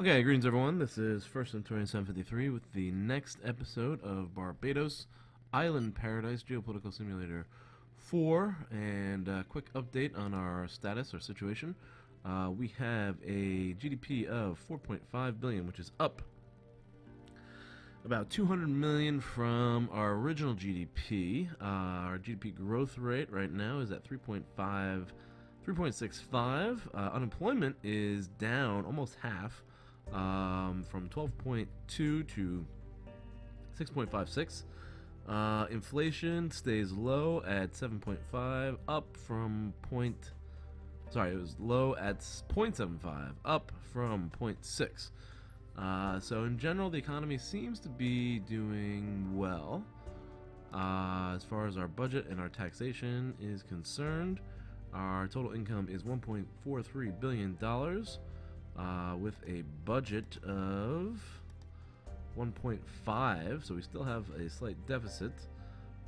Okay, greetings everyone. This is First Centurion 753 with the next episode of Barbados Island Paradise Geopolitical Simulator 4, and a quick update on our status, our situation. We have a GDP of 4.5 billion, which is up about 200 million from our original GDP. Our GDP growth rate right now is at 3.65. Unemployment is down almost half, from 12.2 to 6.56. Inflation stays low at 7.5, up from it was low at 0.75, up from 0.6. So in general, the economy seems to be doing well. As far as our budget and our taxation is concerned, our total income is $1.43 billion, with a budget of 1.5, so we still have a slight deficit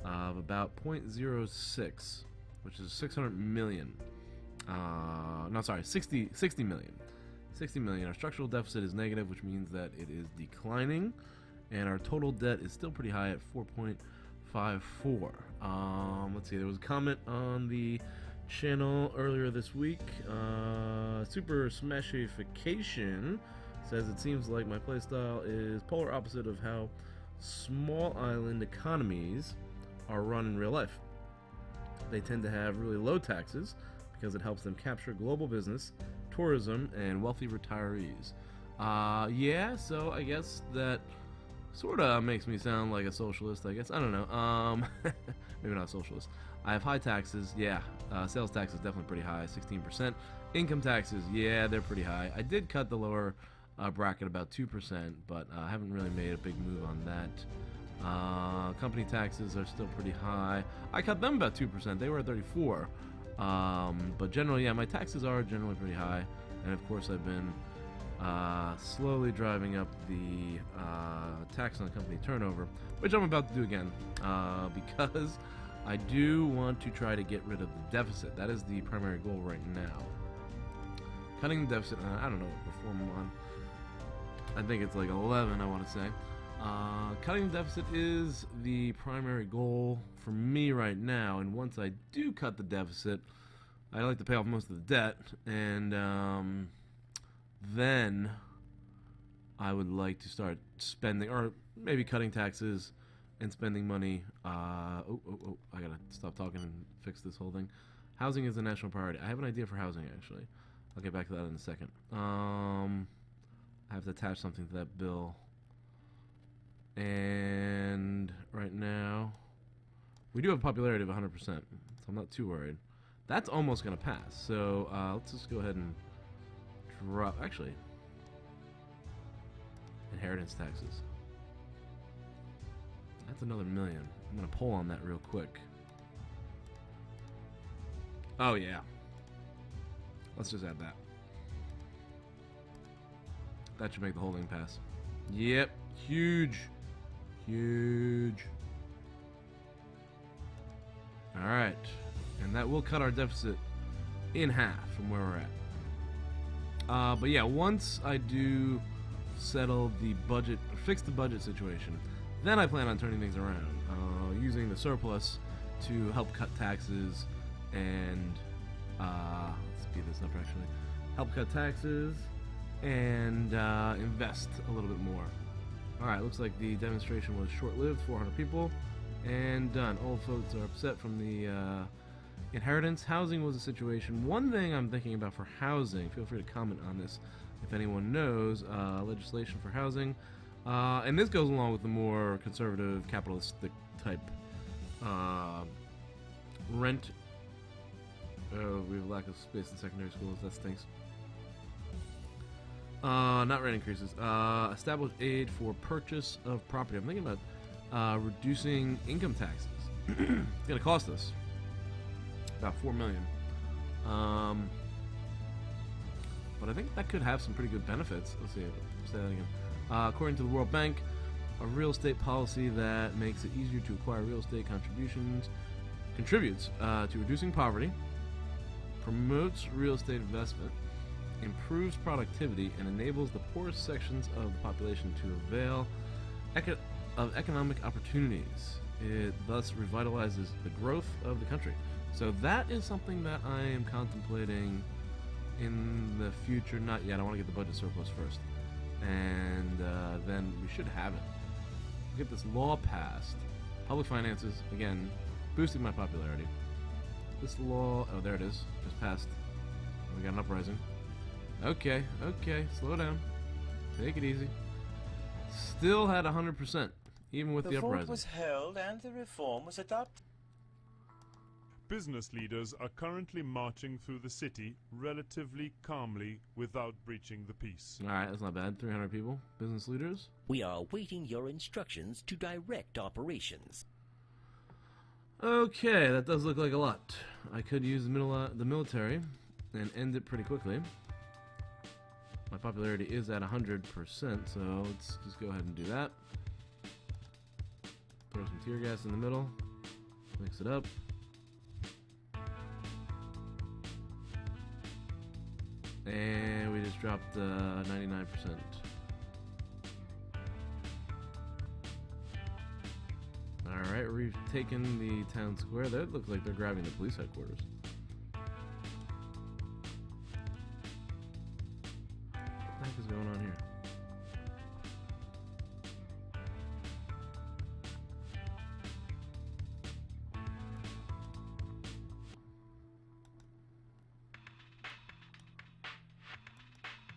of about 0.06, which is 600 million. 60 million. 60 million. Our structural deficit is negative, which means that it is declining, and our total debt is still pretty high at 4.54. Let's see, there was a comment on the channel earlier this week. Super Smashification says it seems like my playstyle is polar opposite of how small island economies are run in real life. They tend to have really low taxes because it helps them capture global business, tourism, and wealthy retirees. Yeah, so I guess that sort of makes me sound like a socialist, I guess. I don't know. Maybe not a socialist. I have high taxes, yeah. Sales tax is definitely pretty high, 16%. Income taxes, yeah, they're pretty high. I did cut the lower bracket about 2%, but I haven't really made a big move on that. Company taxes are still pretty high. I cut them about 2%. They were at 34. But generally, yeah, my taxes are generally pretty high. And of course, I've been slowly driving up the tax on company turnover, which I'm about to do again, because I do want to try to get rid of the deficit. That is the primary goal right now. Cutting the deficit, I don't know what reform I'm on. I think it's like 11, I want to say. Cutting the deficit is the primary goal for me right now, and once I do cut the deficit, I'd like to pay off most of the debt, and then I would like to start spending, or maybe cutting taxes and spending money. I gotta stop talking and fix this whole thing. Housing is a national priority. I have an idea for housing, actually. I'll get back to that in a second. I have to attach something to that bill. And right now, we do have a popularity of 100%, so I'm not too worried. That's almost going to pass, so let's just go ahead and drop, actually, inheritance taxes. That's another million. I'm going to pull on that real quick. Oh, yeah. Let's just add that. That should make the whole thing pass. Yep, huge. Huge. Alright. And that will cut our deficit in half from where we're at. But yeah, once I do settle the budget, or fix the budget situation, then I plan on turning things around. Using the surplus to help cut taxes and, let's speed this up actually, help cut taxes and invest a little bit more. Alright, looks like the demonstration was short-lived, 400 people, and done. Old folks are upset from the inheritance. Housing was a situation. One thing I'm thinking about for housing, feel free to comment on this if anyone knows, legislation for housing, and this goes along with the more conservative, capitalistic type rent. We have a lack of space in secondary schools, that stinks. Not rent increases. Establish aid for purchase of property. I'm thinking about reducing income taxes. It's gonna cost us about $4 million. But I think that could have some pretty good benefits. Let's see. Say that again. According to the World Bank, a real estate policy that makes it easier to acquire real estate contributes to reducing poverty, promotes real estate investment, improves productivity and enables the poorest sections of the population to avail of economic opportunities. It thus revitalizes the growth of the country. So that is something that I am contemplating in the future. Not yet. I want to get the budget surplus first, and then we should have it. We'll get this law passed. Public finances, again, boosting my popularity. This law, oh, there it is, just passed. We got an uprising. Okay, slow down. Take it easy. Still had 100%, even with the uprising. The vote was held and the reform was adopted. Business leaders are currently marching through the city relatively calmly without breaching the peace. Alright, that's not bad. 300 people. Business leaders. We are awaiting your instructions to direct operations. Okay, that does look like a lot. I could use the military and end it pretty quickly. My popularity is at 100%, so let's just go ahead and do that. Throw some tear gas in the middle. Mix it up. And we just dropped 99%. Alright, we've taken the town square. That looks like they're grabbing the police headquarters. What the heck is going on here?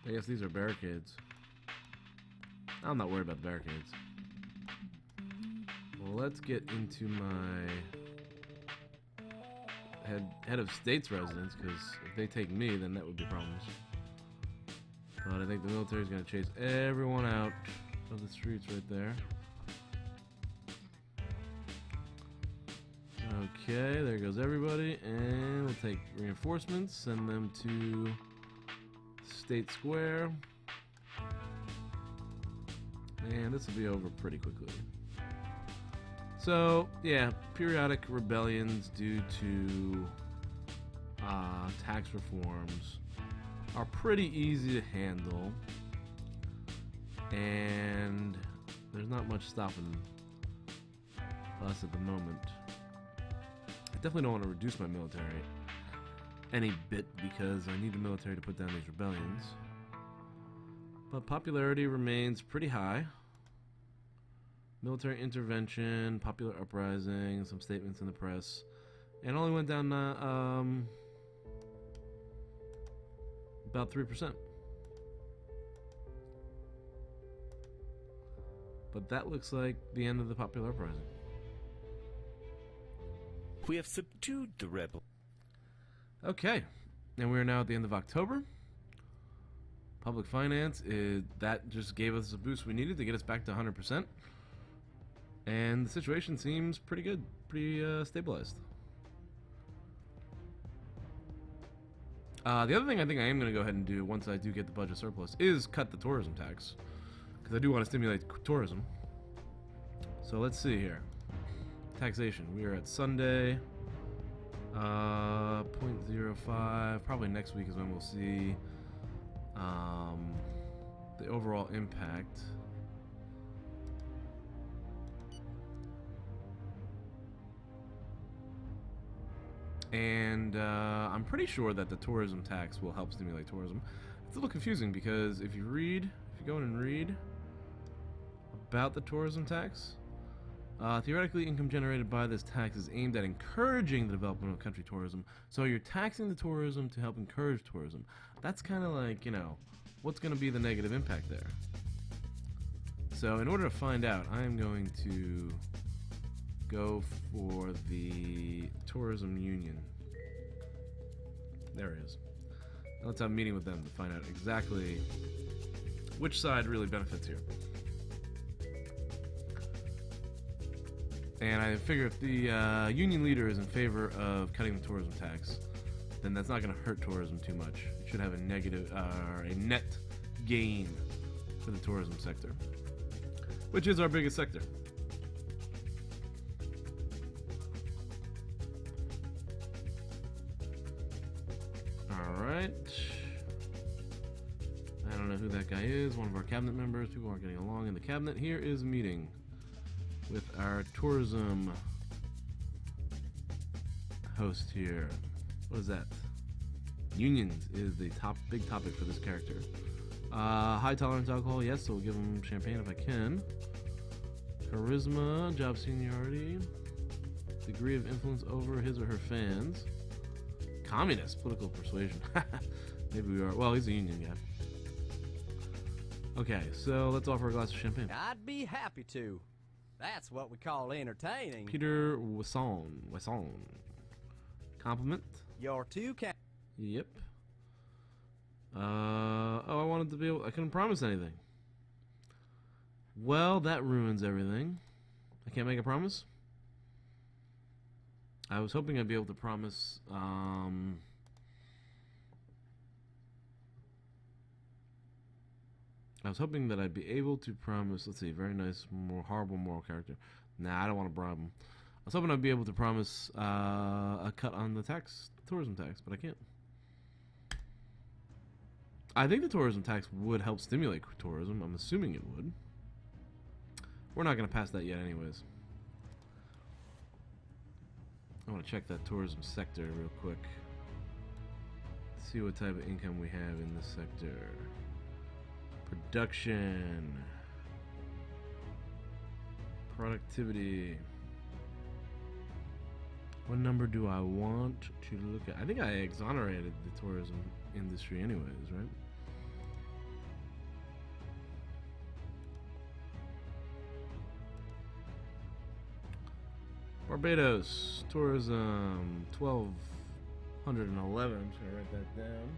I guess these are barricades. I'm not worried about the barricades. Well, let's get into my head of state's residence, because if they take me, then that would be problems. But I think the military is going to chase everyone out of the streets right there. Okay, there goes everybody, and we'll take reinforcements, send them to State Square, and this will be over pretty quickly. So yeah, periodic rebellions due to tax reforms are pretty easy to handle, and there's not much stopping us at the moment. I definitely don't want to reduce my military any bit, because I need the military to put down these rebellions. But popularity remains pretty high. Military intervention, popular uprising, some statements in the press, and only went down about 3%. But that looks like the end of the popular uprising. We have subdued the rebel. Okay, and we're now at the end of October. Public finance, that just gave us a boost we needed to get us back to 100%. And the situation seems pretty good, pretty stabilized. The other thing I think I am going to go ahead and do once I do get the budget surplus is cut the tourism tax, because I do want to stimulate tourism. So let's see here. Taxation, we are at Sunday. 0.05. Probably next week is when we'll see the overall impact. And I'm pretty sure that the tourism tax will help stimulate tourism. It's a little confusing, because if you go in and read about the tourism tax, theoretically, income generated by this tax is aimed at encouraging the development of country tourism. So you're taxing the tourism to help encourage tourism. That's kind of like, what's going to be the negative impact there? So in order to find out, I am going to go for the tourism union. There it is. Now let's have a meeting with them to find out exactly which side really benefits here. And I figure if the union leader is in favor of cutting the tourism tax, then that's not going to hurt tourism too much. It should have a negative or a net gain for the tourism sector, which is our biggest sector. All right. that guy is. One of our cabinet members. People aren't getting along in the cabinet. Here is a meeting with our tourism host here. What is that? Unions is the big topic for this character. High tolerance alcohol, yes, so we'll give him champagne if I can. Charisma, job seniority, degree of influence over his or her fans. Communist, political persuasion. Maybe we are. Well, he's a union guy. Okay, so let's offer a glass of champagne. I'd be happy to. That's what we call entertaining. Peter Wesson. Compliment. You're too Yep. Oh, I wanted to be able... I couldn't promise anything. Well, that ruins everything. I can't make a promise? I was hoping I'd be able to promise, I was hoping that I'd be able to promise... Let's see, very nice, horrible moral character. Nah, I don't want to bribe him. I was hoping I'd be able to promise a cut on the tourism tax, but I can't. I think the tourism tax would help stimulate tourism. I'm assuming it would. We're not going to pass that yet anyways. I want to check that tourism sector real quick. See what type of income we have in this sector. Production. Productivity. What number do I want to look at? I think I exonerated the tourism industry anyways, right? Barbados, tourism, 1,211. I'm just going to write that down.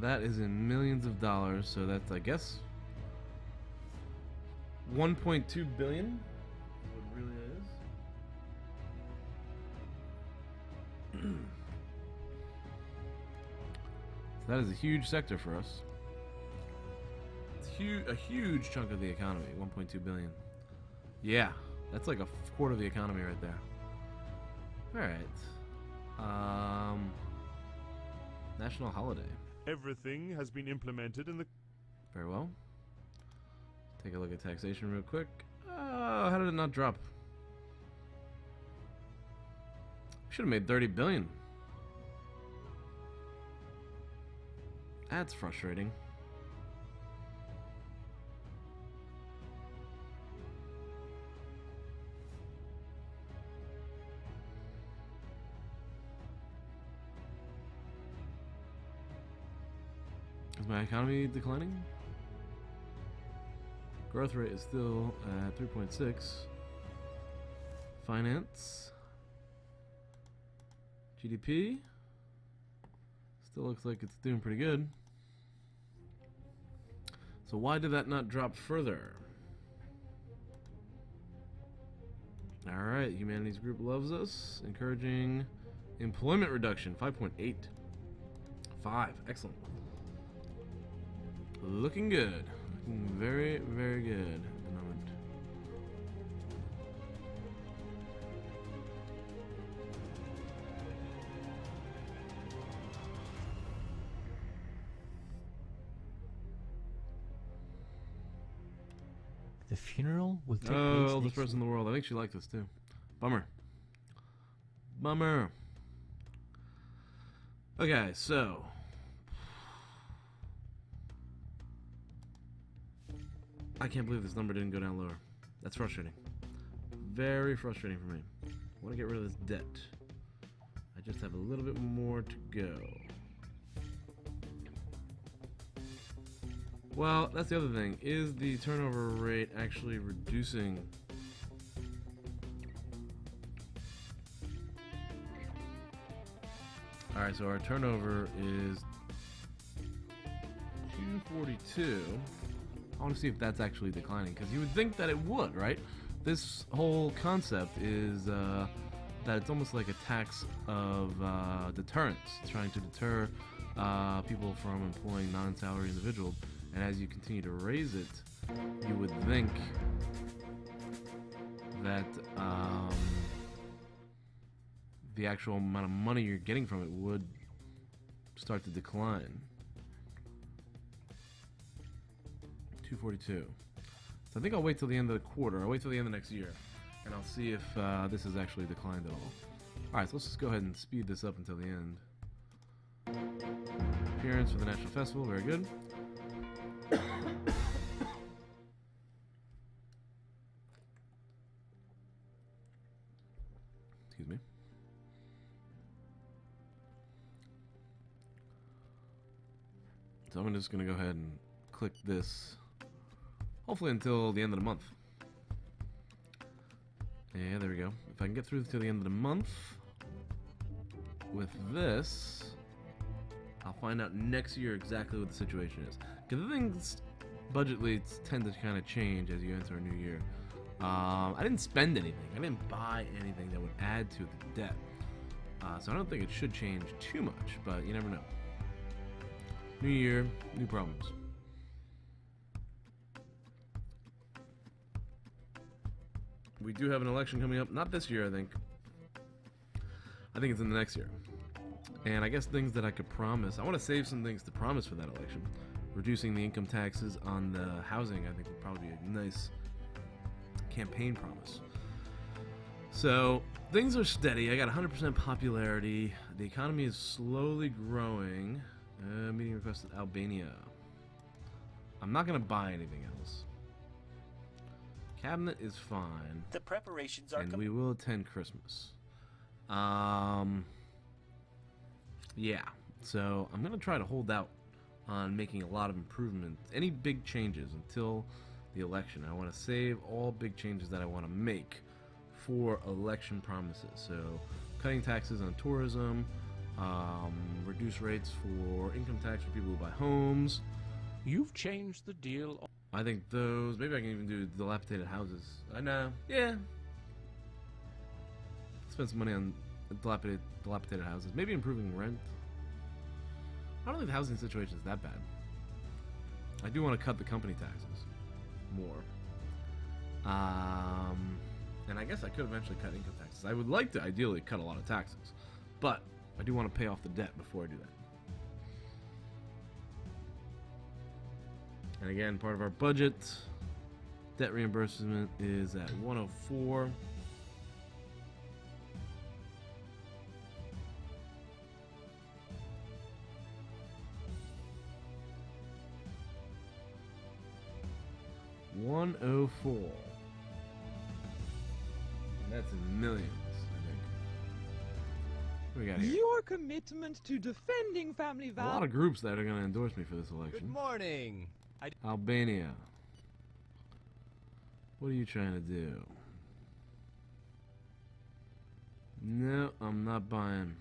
That is in millions of dollars, so that's, I guess, 1.2 billion. What it really is. So that is a huge sector for us. It's a huge chunk of the economy, 1.2 billion. Yeah, that's like a quarter of the economy right there. All right. National holiday. Everything has been implemented in the... Very well. Take a look at taxation real quick. Oh, how did it not drop? Should have made 30 billion. That's frustrating. Is my economy declining? Growth rate is still at 3.6. Finance. GDP. Still looks like it's doing pretty good. So why did that not drop further? Alright, Humanities Group loves us. Encouraging employment reduction, 5.8. 5, excellent. Looking good. Looking very, very good at the moment. The funeral will take place Oldest next person in the world. I think she liked this too. Bummer. Bummer. Okay, so I can't believe this number didn't go down lower. That's frustrating. Very frustrating for me. I want to get rid of this debt. I just have a little bit more to go. Well, that's the other thing. Is the turnover rate actually reducing? Alright, so our turnover is 242. I want to see if that's actually declining, because you would think that it would, right? This whole concept is that it's almost like a tax of deterrence, trying to deter people from employing non-salary individuals. And as you continue to raise it, you would think that the actual amount of money you're getting from it would start to decline. 242. So I think I'll wait till the end of the quarter. I'll wait till the end of next year, and I'll see if this has actually declined at all. Alright, so let's just go ahead and speed this up until the end. Appearance for the National Festival, very good. Excuse me. So I'm just going to go ahead and click this, hopefully until the end of the month. Yeah, there we go. If I can get through to the end of the month with this, I'll find out next year exactly what the situation is. Because the things budgetly tend to kind of change as you enter a new year. I didn't spend anything. I didn't buy anything that would add to the debt. So I don't think it should change too much, but you never know. New year, new problems. We do have an election coming up. Not this year, I think. I think it's in the next year. And I guess things that I could promise. I want to save some things to promise for that election. Reducing the income taxes on the housing, I think, would probably be a nice campaign promise. So things are steady. I got 100% popularity. The economy is slowly growing. Meeting requested Albania. I'm not going to buy anything else. Cabinet is fine. The preparations are and we will attend Christmas. Yeah. So I'm going to try to hold out on making a lot of improvements. Any big changes until the election. I want to save all big changes that I want to make for election promises. So cutting taxes on tourism, reduce rates for income tax for people who buy homes. You've changed the deal. I think those, maybe I can even do dilapidated houses. I know, yeah. Spend some money on dilapidated houses. Maybe improving rent. I don't think the housing situation is that bad. I do want to cut the company taxes more. And I guess I could eventually cut income taxes. I would like to ideally cut a lot of taxes, but I do want to pay off the debt before I do that. And again, part of our budget, debt reimbursement is at 104. $104. And that's in millions, I think. What do we got here? Your commitment to defending family A values. lot of groups that are going to endorse me for this election. Good morning. Albania. What are you trying to do? No, I'm not buying.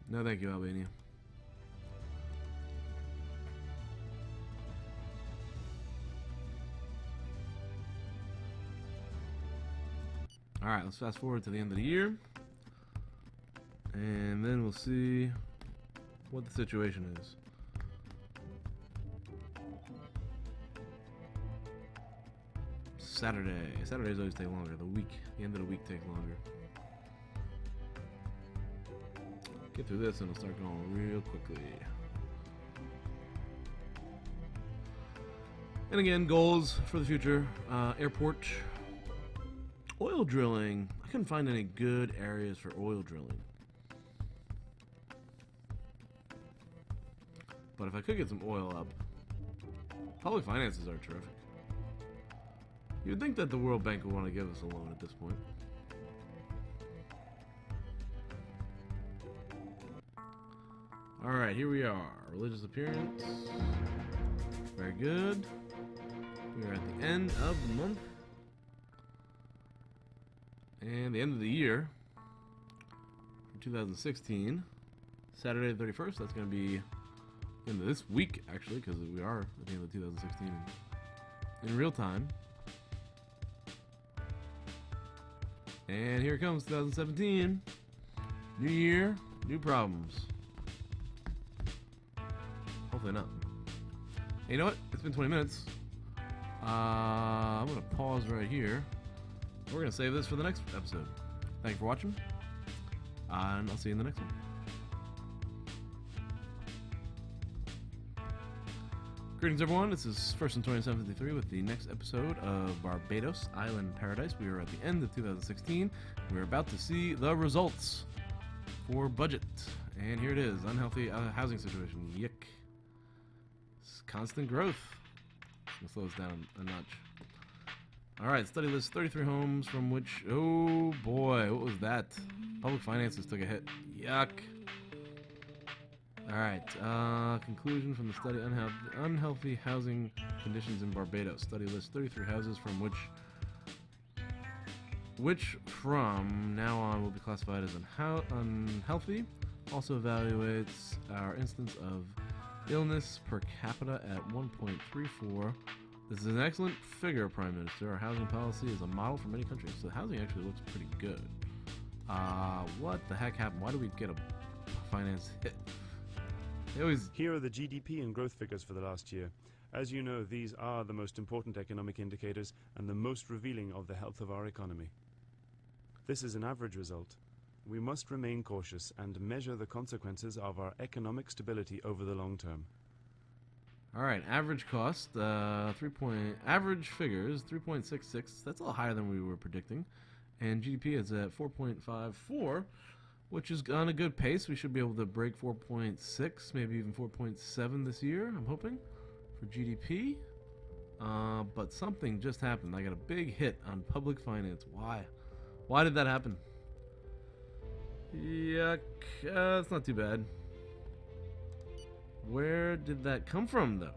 No, thank you, Albania. Alright, let's fast forward to the end of the year. And then we'll see what the situation is. Saturdays always take longer. The end of the week takes longer. Get through this and it'll start going real quickly. And again, goals for the future. Airport. Oil drilling. I couldn't find any good areas for oil drilling. But if I could get some oil up, public finances are terrific. You'd think that the World Bank would want to give us a loan at this point. Alright, here we are. Religious appearance. Very good. We are at the end of the month. And the end of the year. For 2016. Saturday the 31st. That's going to be into this week, actually, because we are at the end of 2016 in real time. And here it comes, 2017. New year, new problems. Hopefully not. Hey, you know what? It's been 20 minutes. I'm going to pause right here. We're going to save this for the next episode. Thank you for watching, and I'll see you in the next one. Greetings, everyone. This is First in 2753 with the next episode of Barbados Island Paradise. We are at the end of 2016. We're about to see the results for budget. And here it is. Unhealthy housing situation. Yick. It's constant growth. We'll slow this down a notch. Alright, study list 33 homes from which... Oh boy, what was that? Public finances took a hit. Yuck. Alright, conclusion from the study, unhealthy housing conditions in Barbados. Study lists 33 houses from which from now on will be classified as unhealthy. Also evaluates our instance of illness per capita at 1.34. This is an excellent figure, Prime Minister. Our housing policy is a model for many countries, so the housing actually looks pretty good. What the heck happened? Why did we get a finance hit? Here are the GDP and growth figures for the last year. As you know, these are the most important economic indicators and the most revealing of the health of our economy. This is an average result. We must remain cautious and measure the consequences of our economic stability over the long term. Alright, average cost, average figures, 3.66. That's a little higher than we were predicting. And GDP is at 4.54. Which is on a good pace. We should be able to break 4.6, maybe even 4.7 this year, I'm hoping, for GDP. But something just happened. I got a big hit on public finance. Why? Why did that happen? Yuck. It's not too bad. Where did that come from, though?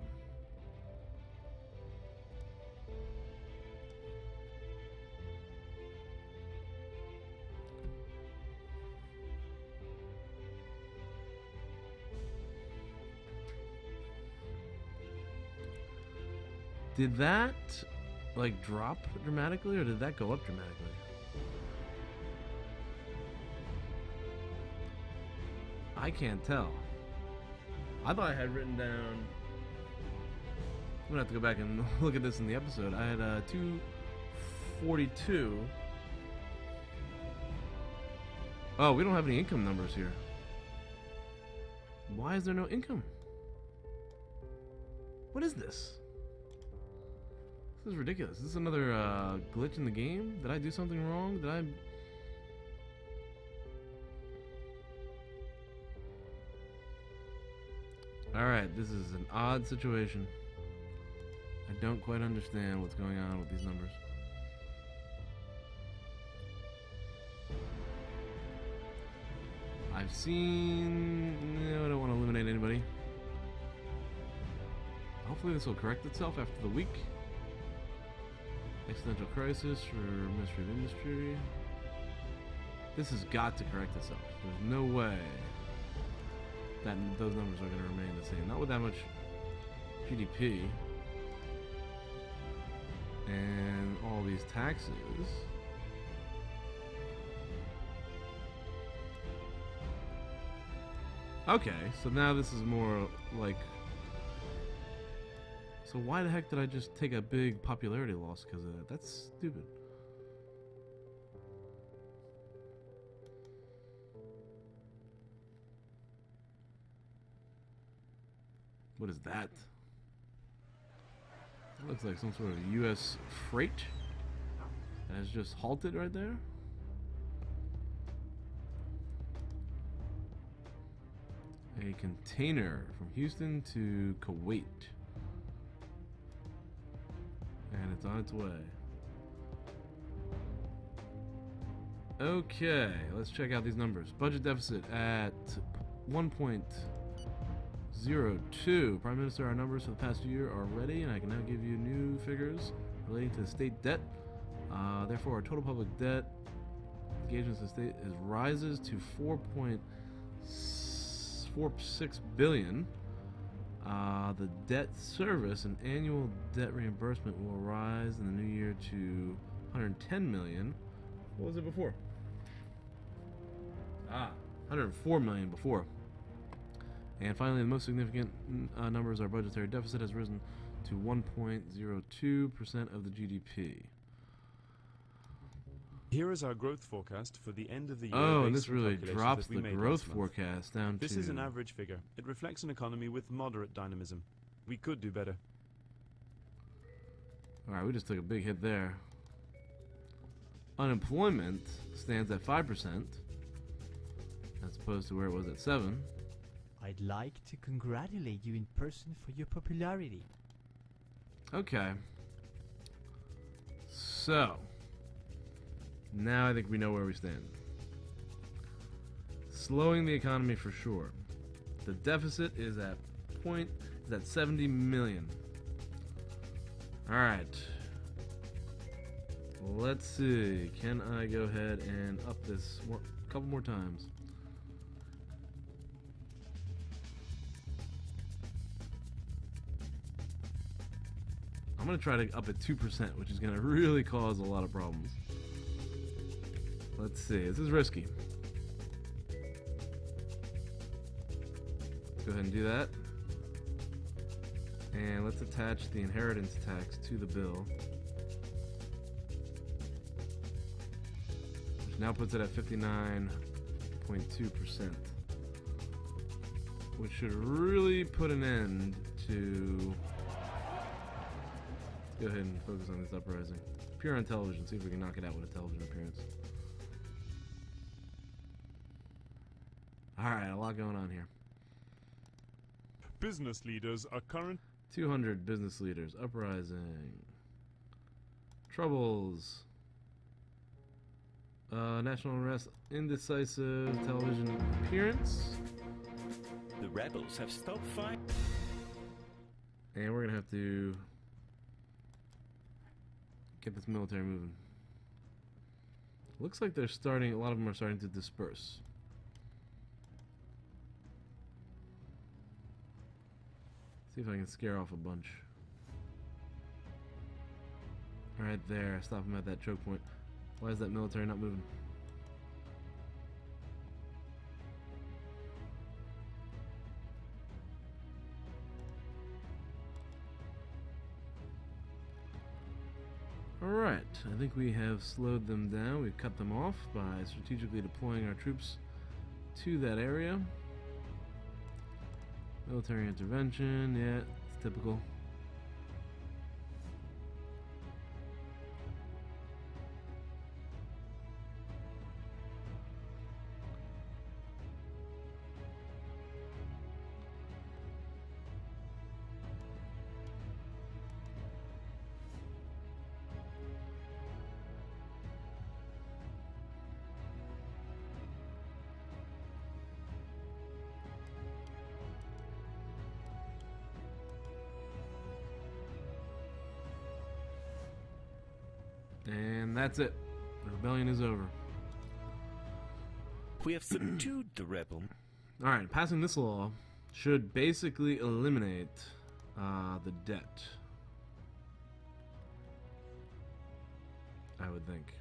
Did that, like, drop dramatically, or did that go up dramatically? I can't tell. I thought I had written down... I'm gonna have to go back and look at this in the episode. I had 242. Oh, we don't have any income numbers here. Why is there no income? What is this? This is ridiculous. Is this another glitch in the game? Did I do something wrong? Did I... Alright, this is an odd situation. I don't quite understand what's going on with these numbers. I've seen... No, I don't want to eliminate anybody. Hopefully this will correct itself after the week. Existential crisis for Ministry of Industry. This has got to correct itself. There's no way that those numbers are going to remain the same. Not with that much GDP and all these taxes. Okay, so now this is more like... So why the heck did I just take a big popularity loss because of that? That's stupid. What is that? That looks like some sort of U.S. freight that has just halted right there. A container from Houston to Kuwait. And it's on its way. Okay, let's check out these numbers. Budget deficit at 1.02. Prime Minister, our numbers for the past year are ready, and I can now give you new figures relating to the state debt. Therefore, our total public debt engagements in the state rises to 4.46 billion. The debt service and annual debt reimbursement will rise in the new year to 110 million. What was it before? 104 million before. And finally, the most significant numbers, our budgetary deficit has risen to 1.02% of the GDP. Here is our growth forecast for the end of the year. Oh, and based this on really calculations drops that we the made growth last month. forecast down This to... is an average figure. It reflects an economy with moderate dynamism. We could do better. Alright, we just took a big hit there. Unemployment stands at 5%, as opposed to where it was at 7%. I'd like to congratulate you in person for your popularity. Okay. So, now I think we know where we stand. Slowing the economy for sure. The deficit is at 70 million. All right. Let's see. Can I go ahead and up this a couple more times? I'm going to try to up it 2%, which is going to really cause a lot of problems. Let's see. This is risky. Let's go ahead and do that. And let's attach the inheritance tax to the bill, which now puts it at 59.2%, which should really put an end to... Go ahead and focus on this uprising. Appear on television. See if we can knock it out with a television appearance. Alright, a lot going on here. Business leaders are current. 200 business leaders. Uprising. Troubles. National unrest. Indecisive television appearance. The rebels have stopped fighting. And we're going to have to get this military moving. Looks like they're starting, a lot of them are starting to disperse. See if I can scare off a bunch. Right there, stop them at that choke point. Why is that military not moving? Alright, I think we have slowed them down. We've cut them off by strategically deploying our troops to that area. Military intervention, yeah, it's typical. And that's it. The rebellion is over. We have subdued the rebel. Alright, passing this law should basically eliminate the debt. I would think.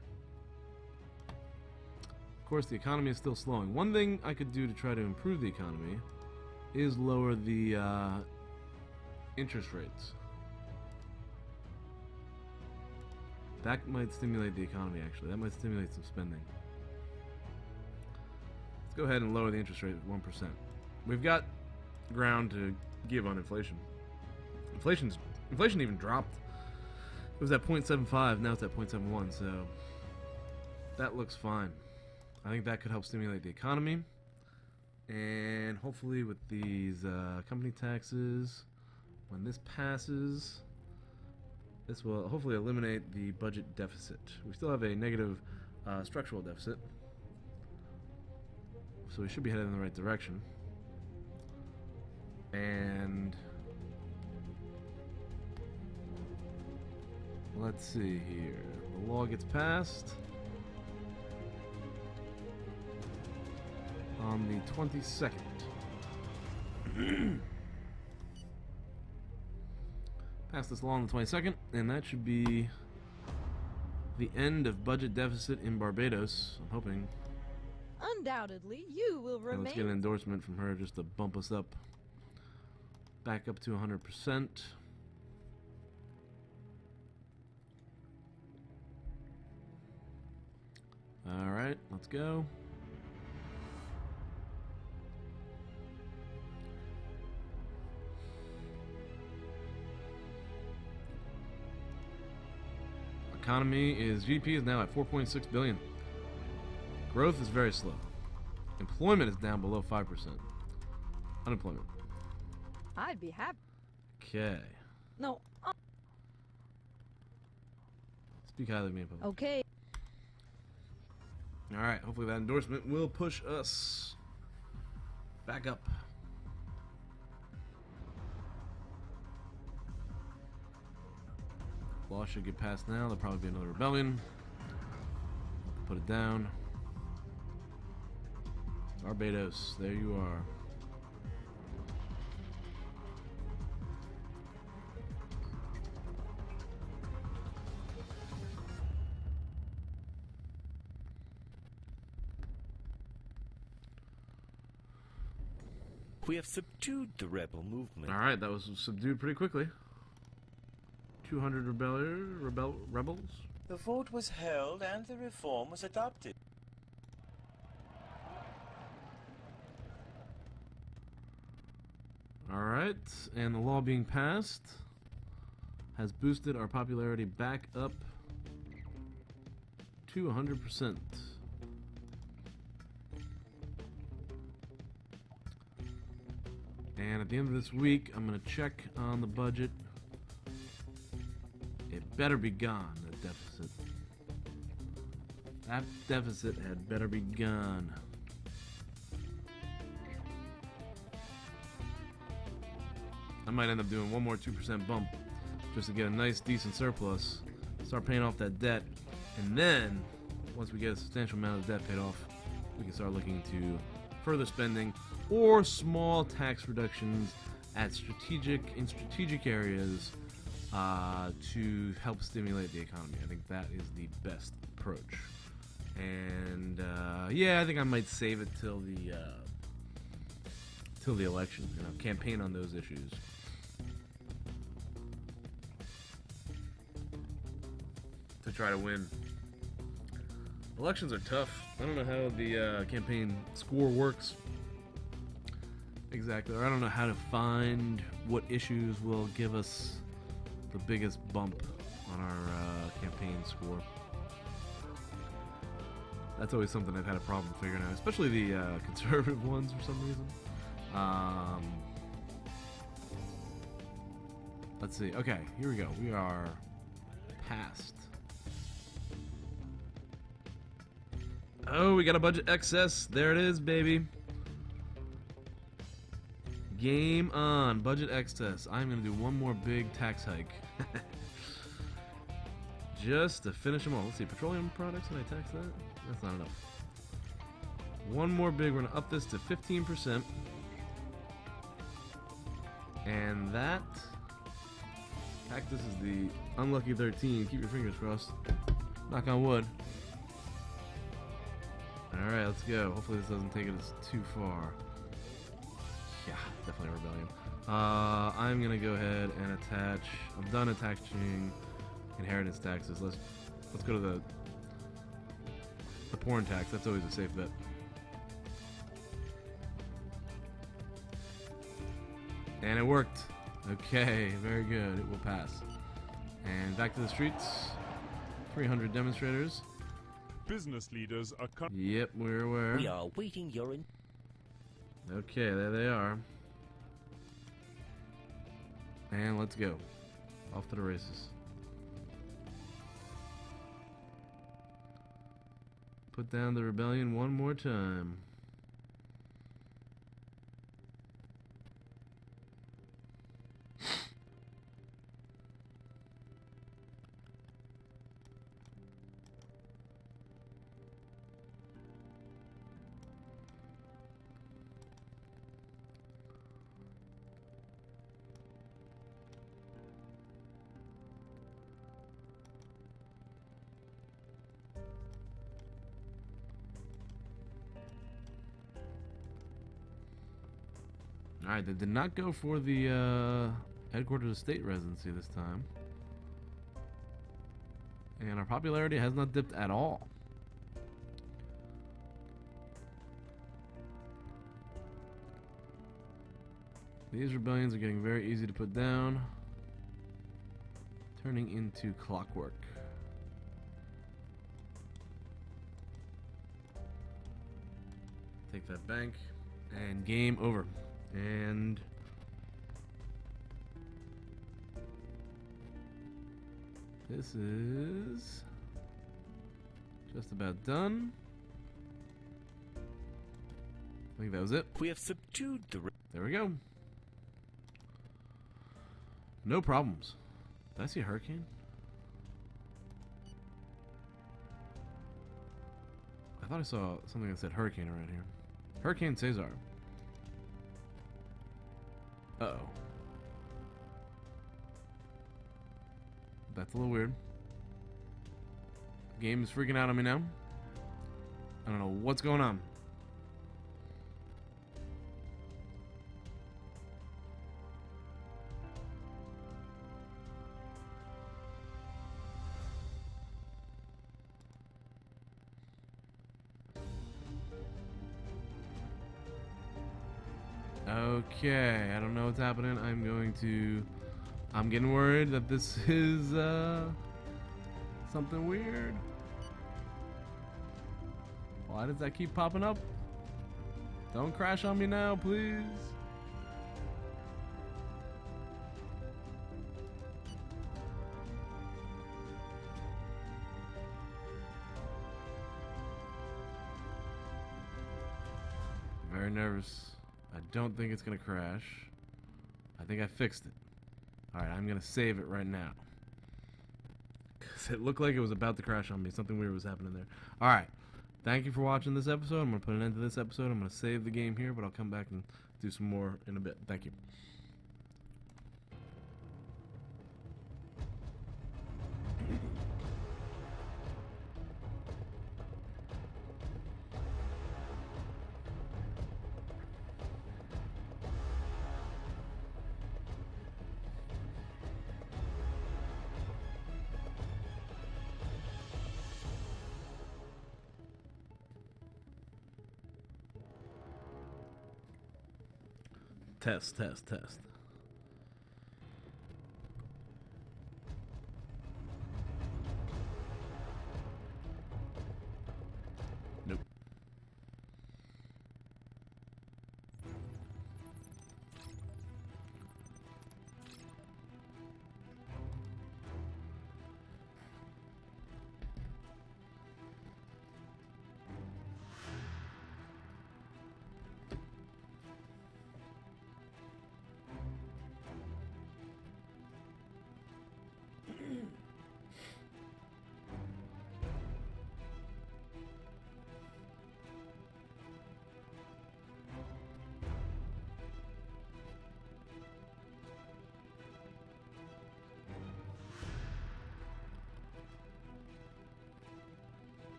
Of course, the economy is still slowing. One thing I could do to try to improve the economy is lower the interest rates. That might stimulate the economy, actually. That might stimulate some spending. Let's go ahead and lower the interest rate at 1%. We've got ground to give on inflation. Inflation even dropped. It was at 0.75, now it's at 0.71, so that looks fine. I think that could help stimulate the economy. And hopefully with these company taxes, when this passes, this will hopefully eliminate the budget deficit. We still have a negative structural deficit, so we should be headed in the right direction. And let's see here. The law gets passed on the 22nd. Pass this law on the 22nd, and that should be the end of budget deficit in Barbados. I'm hoping. Undoubtedly, you will And let's get an remain. endorsement from her just to bump us up, back up to 100%. Alright, let's go. Economy is, GDP is now at 4.6 billion. Growth is very slow. Employment is down below 5%. Unemployment. I'd be happy. Okay. No. Speak highly of me in public. Okay. Alright, hopefully that endorsement will push us back up. Law should get passed now. There'll probably be another rebellion. Put it down. Barbados, there you are. We have subdued the rebel movement. Alright, that was subdued pretty quickly. 200 rebels. The vote was held and the reform was adopted. Alright, and the law being passed has boosted our popularity back up to 100%. And at the end of this week, I'm going to check on the budget. It better be gone, that deficit. That deficit had better be gone. I might end up doing one more 2% bump just to get a nice, decent surplus, start paying off that debt, and then, once we get a substantial amount of debt paid off, we can start looking to further spending or small tax reductions at strategic areas to help stimulate the economy. I think that is the best approach. And yeah, I think I might save it till the election. Campaign on those issues. To try to win. Elections are tough. I don't know how the campaign score works exactly, or I don't know how to find what issues will give us the biggest bump on our campaign score. That's always something I've had a problem figuring out, especially the conservative ones for some reason. Let's see. Okay, here we go. We are past. Oh, we got a budget excess. There it is, baby. Game on. Budget excess. I'm going to do one more big tax hike. Just to finish them all. Let's see. Petroleum products. Can I tax that? That's not enough. One more big. We're going to up this to 15%. And that... Cactus is the unlucky 13. Keep your fingers crossed. Knock on wood. Alright, let's go. Hopefully this doesn't take us too far. Yeah, definitely a rebellion. I'm gonna go ahead and attach. I'm done attaching inheritance taxes. Let's go to the porn tax. That's always a safe bet. And it worked. Okay, very good. It will pass. And back to the streets. 300 demonstrators. Business leaders are Yep, we're aware. We are awaiting your Okay, there they are. And let's go. Off to the races. Put down the rebellion one more time. Alright, they did not go for the headquarters of state residency this time. And our popularity has not dipped at all. These rebellions are getting very easy to put down, turning into clockwork. Take that bank, and game over. And this is just about done. I think that was it. We have subdued the... There we go. No problems. Did I see a hurricane? I thought I saw something that said hurricane around here. Hurricane Cesar. Uh-oh. That's a little weird. Game is freaking out on me now. I don't know what's going on. Okay, I don't know what's happening. I'm getting worried that this is something weird. Why does that keep popping up? Don't crash on me now, please. Very nervous. I don't think it's gonna crash. I think I fixed it. Alright, I'm gonna save it right now. Cause it looked like it was about to crash on me. Something weird was happening there. Alright. Thank you for watching this episode. I'm gonna put an end to this episode. I'm gonna save the game here, but I'll come back and do some more in a bit. Thank you. Test. Nope.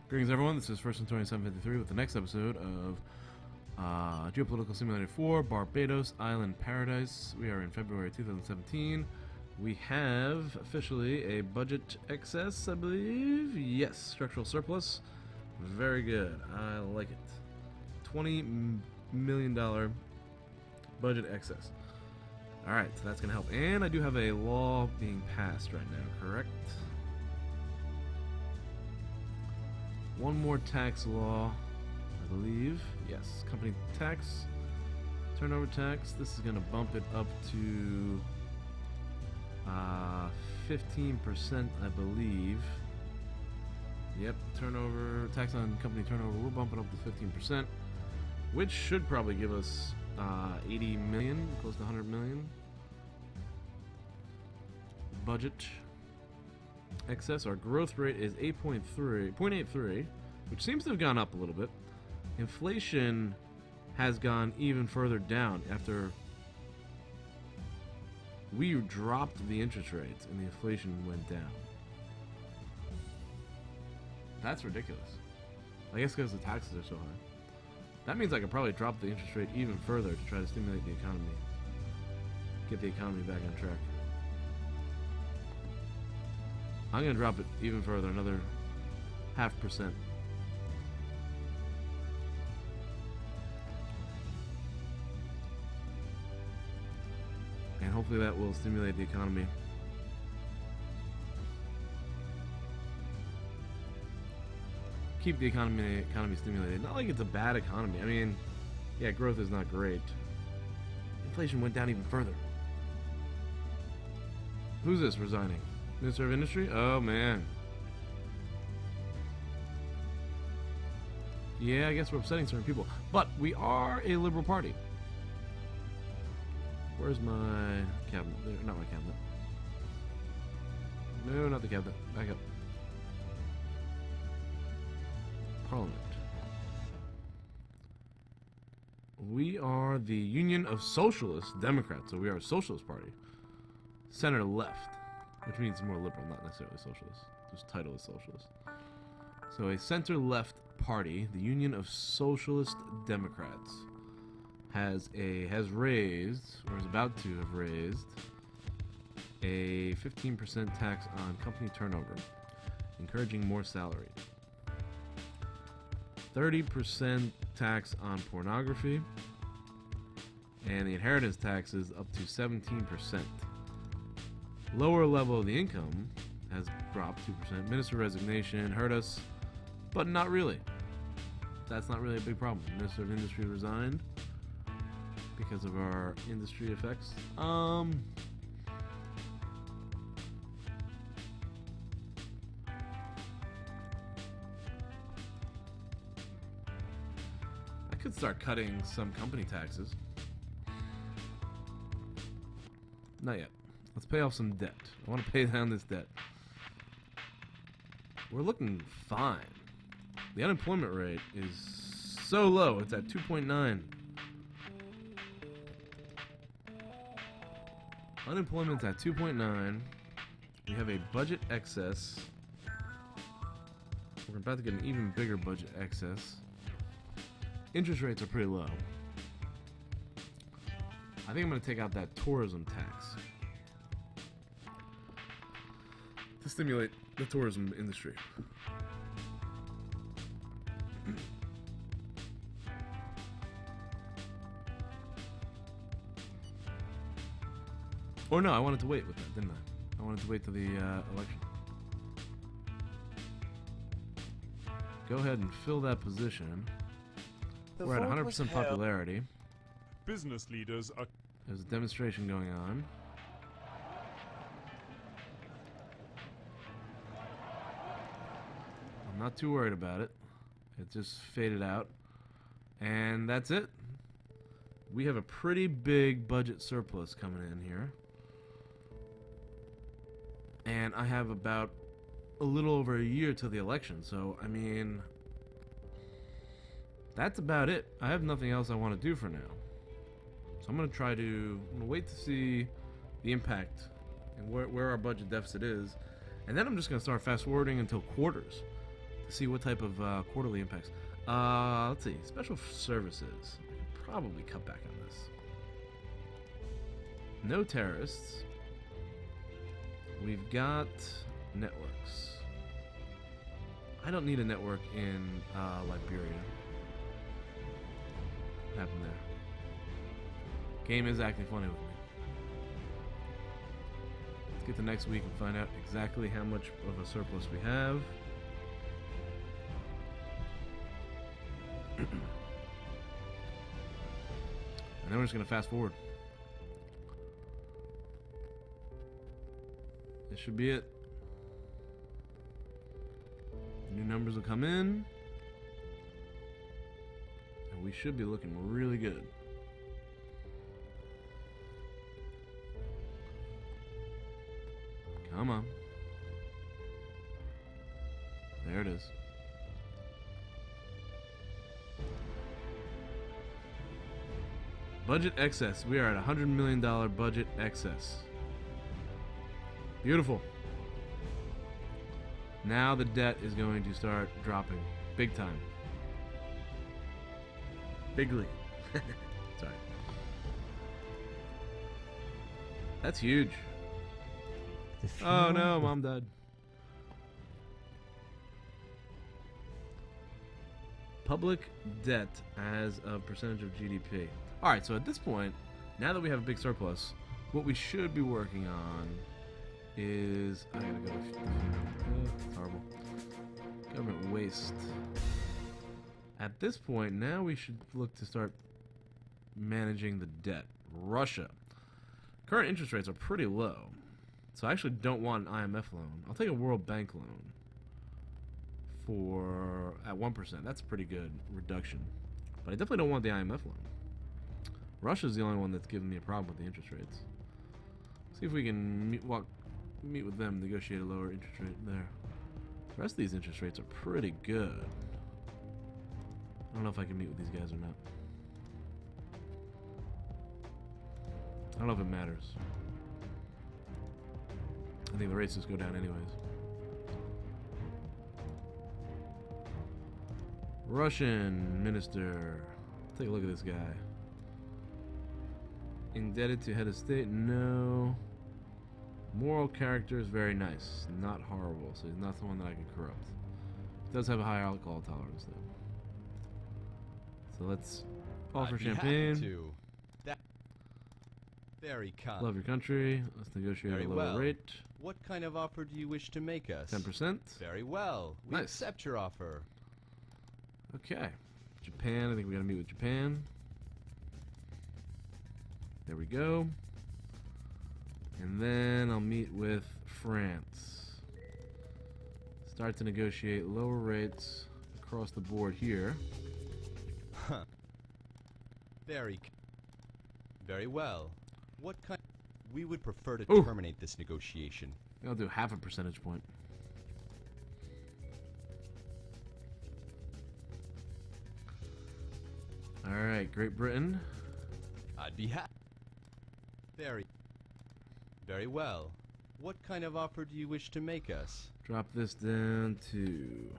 Greetings, everyone. This is First and 2753 with the next episode of Geopolitical Simulator 4, Barbados Island Paradise. We are in February 2017. We have officially a budget excess, I believe. Yes, structural surplus. Very good. I like it. $20 million budget excess. Alright, so that's going to help. And I do have a law being passed right now, correct? One more tax law, I believe. Yes, company tax, turnover tax. This is going to bump it up to 15%, I believe. Yep, turnover, tax on company turnover, we'll bump it up to 15%, which should probably give us 80 million, close to 100 million. Budget excess. Our growth rate is 0.83, which seems to have gone up a little bit. Inflation has gone even further down after we dropped the interest rates and the inflation went down. That's ridiculous. I guess because the taxes are so That means I could probably drop the interest rate even further to try to stimulate the economy. Get the economy back on track. I'm going to drop it even further, another 0.5%. And hopefully that will stimulate the economy. Keep the economy stimulated. Not like it's a bad economy. I mean, yeah, growth is not great. Inflation went down even further. Who's this resigning? Minister of Industry? Oh, man. Yeah, I guess we're upsetting certain people. But we are a liberal party. Where's my cabinet? There, not my cabinet. No, not the cabinet. Back up. Parliament. We are the Union of Socialist Democrats, so we are a socialist party. Center left, which means more liberal, not necessarily socialist. Just title is socialist. So a center left party, the Union of Socialist Democrats, has raised, or is about to have raised, a 15% tax on company turnover, encouraging more salary. 30% tax on pornography, and the inheritance taxes up to 17%. Lower level of the income has dropped 2%. Minister resignation hurt us, but not really. That's not really a big problem. Minister of Industry resigned because of our industry effects. I could start cutting some company taxes. Not yet. Let's pay off some debt. I want to pay down this debt. We're looking fine. The unemployment rate is so low. It's at 2.9. Unemployment's at 2.9. We have a budget excess. We're about to get an even bigger budget excess. Interest rates are pretty low. I think I'm going to take out that tourism tax to stimulate the tourism industry. Or no, I wanted to wait with that, didn't I? I wanted to wait till the election. Go ahead and fill that position. We're at 100% popularity. Business leaders are... There's a demonstration going on. I'm not too worried about it. It just faded out. And that's it. We have a pretty big budget surplus coming in here. And I have about a little over a year till the election. So, I mean, that's about it. I have nothing else I want to do for now. So I'm going to wait to see the impact and where our budget deficit is. And then I'm just going to start fast forwarding until quarters to see what type of quarterly impacts. Let's see. Special services. I could probably cut back on this. No terrorists. We've got networks. I don't need a network in Liberia. What happened there? Game is acting funny with me. Let's get to next week and find out exactly how much of a surplus we have. And then we're just going to fast forward. This should be it. New numbers will come in. And we should be looking really good. Come on. There it is. Budget excess. We are at $100 million budget excess. Beautiful. Now the debt is going to start dropping big time. Bigly. Sorry. That's huge. The Oh funeral no, was mom died. Public debt as a percentage of GDP. Alright, so at this point, now that we have a big surplus, what we should be working on is... I gotta go to the funeral. It's horrible. Government waste. At this point, now we should look to start managing the debt. Russia. Current interest rates are pretty low. So I actually don't want an IMF loan. I'll take a World Bank loan for at 1%. That's a pretty good reduction. But I definitely don't want the IMF loan. Russia's the only one that's giving me a problem with the interest rates. See if we can meet with them, negotiate a lower interest rate there. The rest of these interest rates are pretty good. I don't know if I can meet with these guys or not. I don't know if it matters. I think the rates just go down anyways. Russian minister. Take a look at this guy. Indebted to head of state? No. Moral character is very nice. Not horrible, so he's not someone that I can corrupt. He does have a high alcohol tolerance though. So let's offer champagne. That very kind. Love your country. Let's negotiate Very a lower well. rate. What kind of offer do you wish to make us? 10%. Very well. We Nice. accept your offer. Okay. Japan. I think we gotta meet with Japan. There we go. And then I'll meet with France. Start to negotiate lower rates across the board here. Huh. Very well. What kind... We would prefer to Ooh. terminate this negotiation. I'll do half a percentage point. Alright, Great Britain. I'd be happy. Very well. What kind of offer do you wish to make us? Drop this down to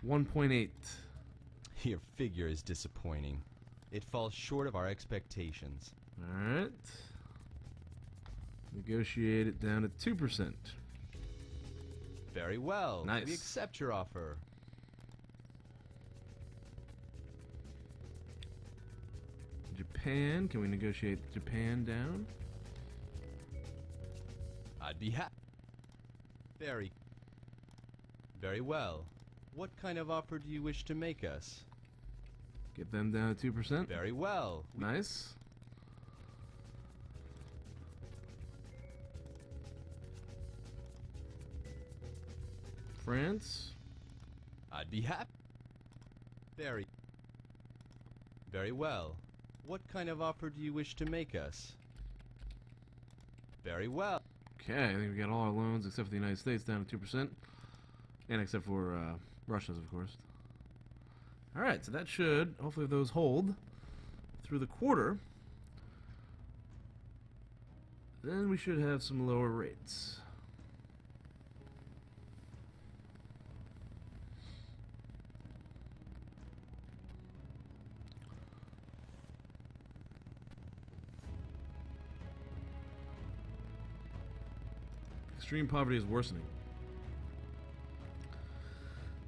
1.8. Your figure is disappointing. It falls short of our expectations. Alright. Negotiate it down to 2%. Very well. Nice. We accept your offer. Japan. Can we negotiate Japan down? I'd be happy. Very well. What kind of offer do you wish to make us? Get them down to 2%. Very well. Nice. France. I'd be happy. Very well. What kind of offer do you wish to make us? Very well. Okay, I think we got all our loans except for the United States down to 2%. And except for Russia's, of course. Alright, so that should, hopefully if those hold through the quarter, then we should have some lower rates. Extreme poverty is worsening.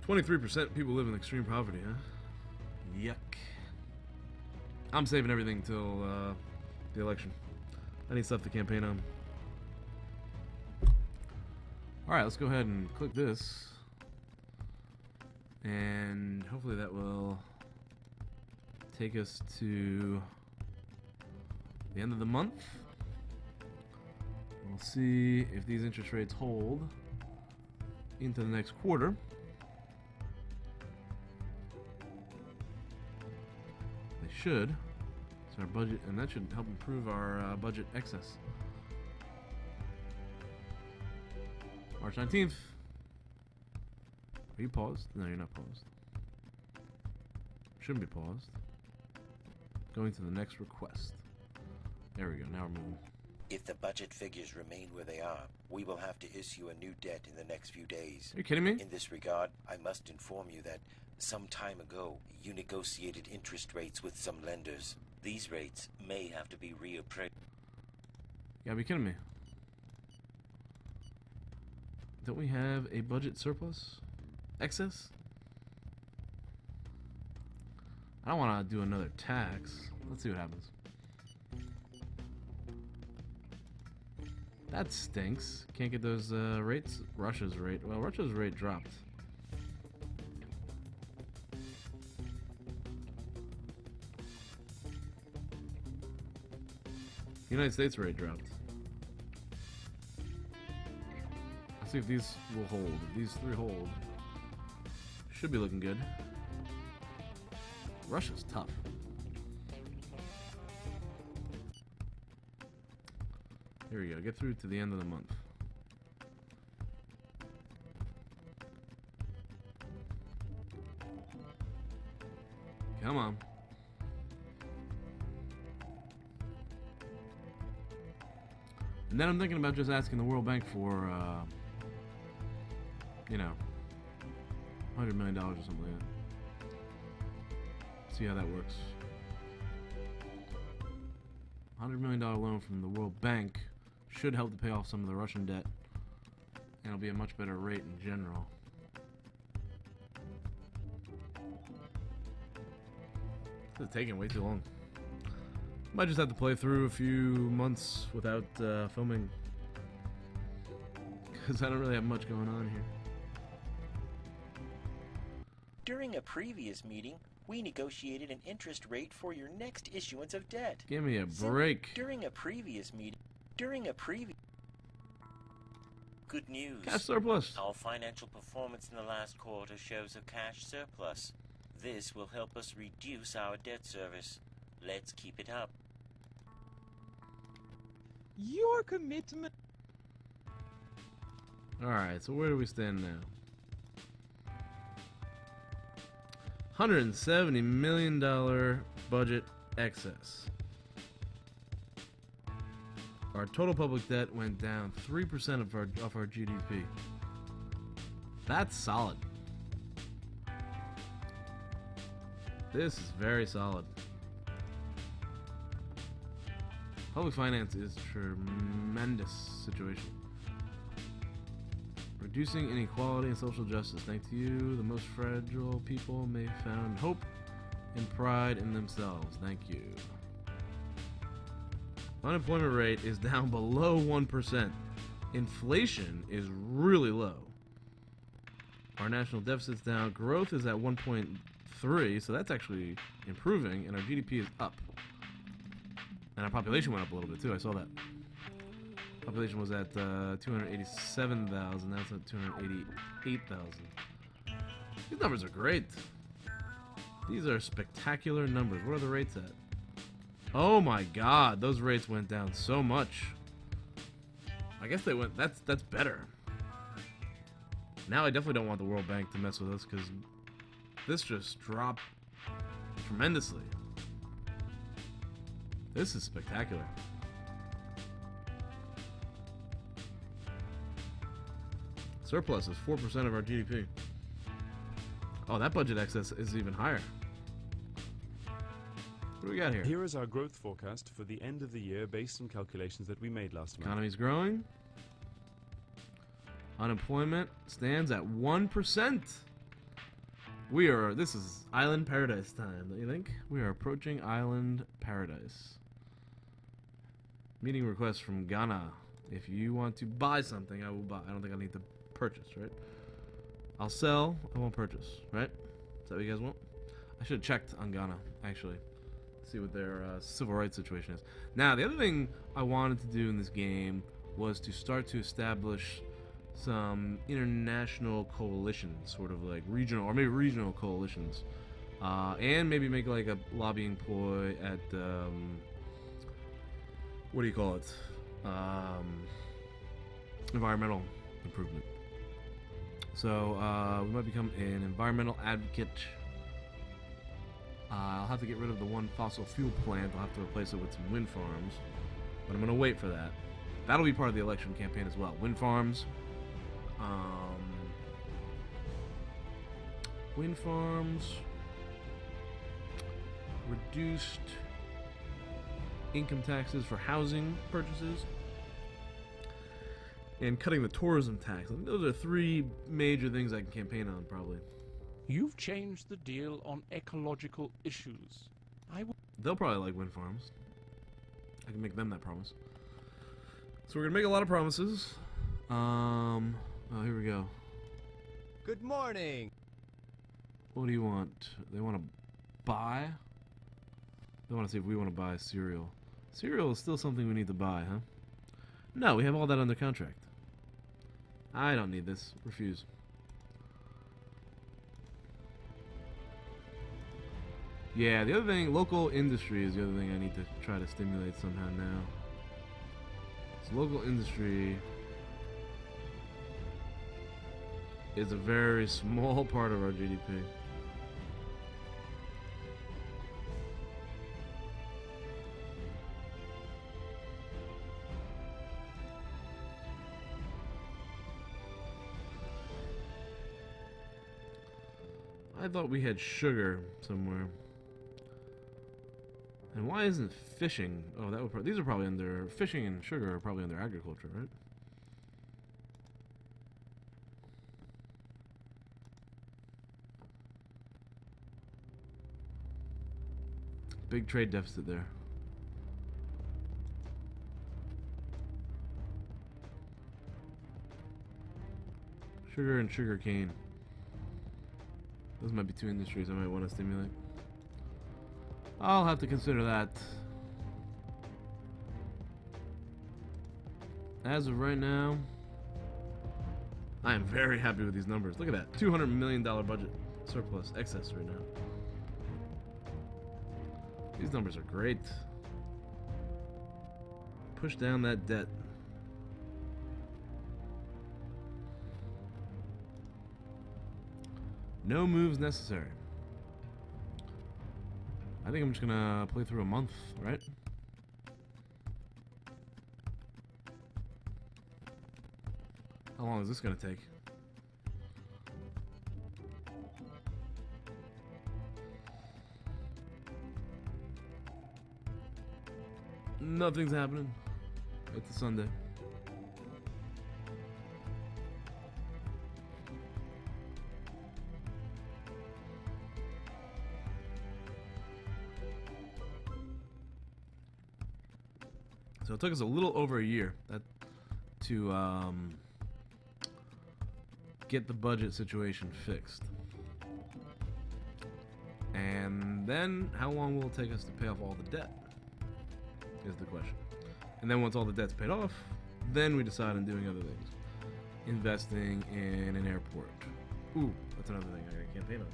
23% people live in extreme poverty, huh? Yuck. I'm saving everything till the election. I need stuff to campaign on. Alright, let's go ahead and click this. And hopefully that will take us to the end of the month. We'll see if these interest rates hold into the next quarter. They should. It's our budget, and that should help improve our budget excess. March 19th. Are you paused? No, you're not paused. Shouldn't be paused. Going to the next request. There we go. Now we're moving. If the budget figures remain where they are, we will have to issue a new debt in the next few days. Are you kidding me? In this regard, I must inform you that some time ago, you negotiated interest rates with some lenders. These rates may have to be reappraised. You gotta be kidding me. Don't we have a budget surplus? Excess? I don't want to do another tax. Let's see what happens. That stinks. Can't get those rates. Russia's rate. Well, Russia's rate dropped. United States rate dropped. Let's see if these will hold. If these three hold, should be looking good. Russia's tough. Here we go. Get through to the end of the month. Come on. And then I'm thinking about just asking the World Bank for, you know, $100 million or something like that. See how that works. $100 million loan from the World Bank should help to pay off some of the Russian debt, and it'll be a much better rate in general. This is taking way too long. Might just have to play through a few months without filming, because I don't really have much going on here. During a previous meeting, we negotiated an interest rate for your next issuance of debt. Give me a break. During a previous meeting, good news. Cash surplus. Our financial performance in the last quarter shows a cash surplus. This will help us reduce our debt service. Let's keep it up. Your commitment. Alright, so where do we stand now? $170 million budget excess. Our total public debt went down 3% of our GDP. That's solid. This is very solid. Public finance is a tremendous situation. Reducing inequality and social justice. Thanks to you, the most fragile people may find hope and pride in themselves. Thank you. Unemployment rate is down below 1%. Inflation is really low. Our national deficit's down. Growth is at 1.3, so that's actually improving, and our GDP is up. And our population went up a little bit too. I saw that. Population was at 287,000. Now it's at 288,000. These numbers are great. These are spectacular numbers. What are the rates at? Oh my God, those rates went down so much. I guess they went. That's better. Now I definitely don't want the World Bank to mess with us because this just dropped tremendously. This is spectacular. Surplus is 4% of our GDP. Oh, that budget excess is even higher. What do we got here? Here is our growth forecast for the end of the year based on calculations that we made last month. Economy's growing. Unemployment stands at 1%. This is island paradise time, don't you think? We are approaching island paradise. Meeting request from Ghana. If you want to buy something, I will buy. I don't think I need to purchase, right? I'll sell, I won't purchase, right? Is that what you guys want? I should have checked on Ghana, actually. See what their civil rights situation is. Now, the other thing I wanted to do in this game was to start to establish some international coalitions, sort of like regional, or maybe regional coalitions. And maybe make like a lobbying ploy at, what do you call it? Environmental improvement. So we might become an environmental advocate. I'll have to get rid of the one fossil fuel plant. I'll have to replace it with some wind farms. but I'm gonna wait for that. That'll be part of the election campaign as well. Wind farms. Wind farms. Reduced income taxes for housing purchases. And cutting the tourism tax. I think those are three major things I can campaign on, probably. You've changed the deal on ecological issues. They'll probably like wind farms. I can make them that promise. So we're gonna make a lot of promises. Oh, here we go. Good morning! What do you want? They want to buy? They want to see if we want to buy cereal. Cereal is still something we need to buy, huh? No, we have all that under contract. I don't need this. Refuse. Yeah, the other thing, local industry is the other thing I need to try to stimulate somehow now. So local industry is a very small part of our GDP. I thought we had sugar somewhere. And why isn't fishing? Oh, that would these are probably under fishing and sugar are probably under agriculture, right? Big trade deficit there. Sugar and sugar cane. Those might be two industries I might want to stimulate. I'll have to consider that. As of right now, I am very happy with these numbers. Look at that. $200 million budget surplus, excess right now. These numbers are great. Push down that debt. No moves necessary. I think I'm just gonna play through a month, right? How long is this gonna take? Nothing's happening. It's a Sunday. So it took us a little over a year to get the budget situation fixed. And then, how long will it take us to pay off all the debt? Is the question. And then once all the debt's paid off, then we decide on doing other things. Investing in an airport. Ooh, that's another thing I gotta campaign on.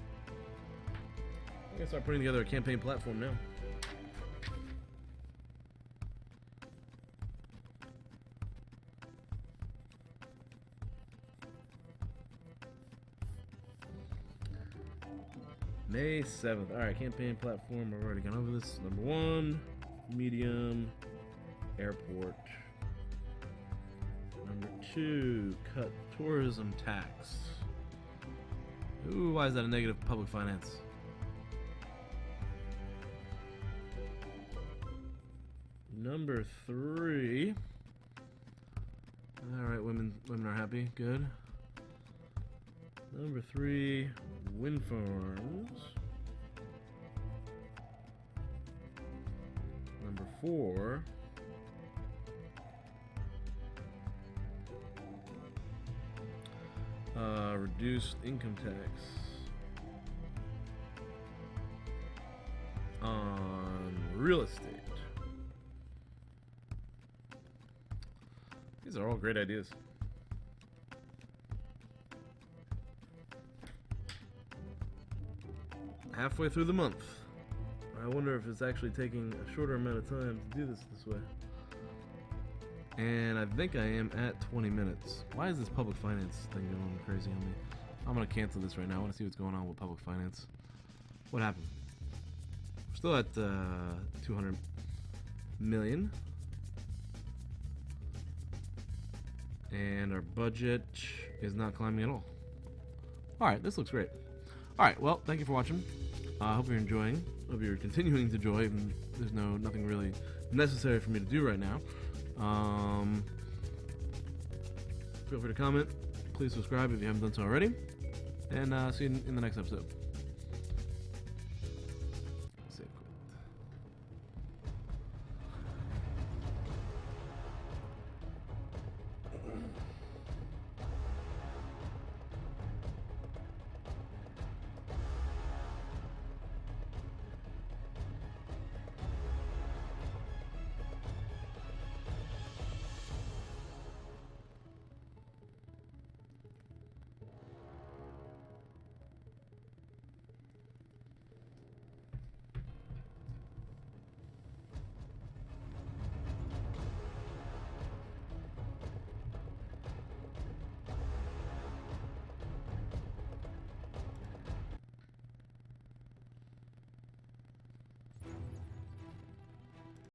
I'm gonna start putting together a campaign platform now. May 7th. Alright, campaign platform. I've already gone over this. Number 1, medium, airport. Number 2, cut tourism tax. Ooh, why is that a negative public finance? Number 3. Alright, women are happy. Good. Number 3, wind farms. Number 4, reduced income tax on real estate. These are all great ideas. Halfway through the month. I wonder if it's actually taking a shorter amount of time to do this way. And I think I am at 20 minutes. Why is this public finance thing going crazy on me? I'm gonna cancel this right now. I want to see what's going on with public finance. What happened? We're still at 200 million. And our budget is not climbing at all. Alright, this looks great. Alright, well, thank you for watching. I hope you're enjoying. Hope you're continuing to enjoy, even there's nothing really necessary for me to do right now. Feel free to comment. Please subscribe if you haven't done so already. And see you in the next episode.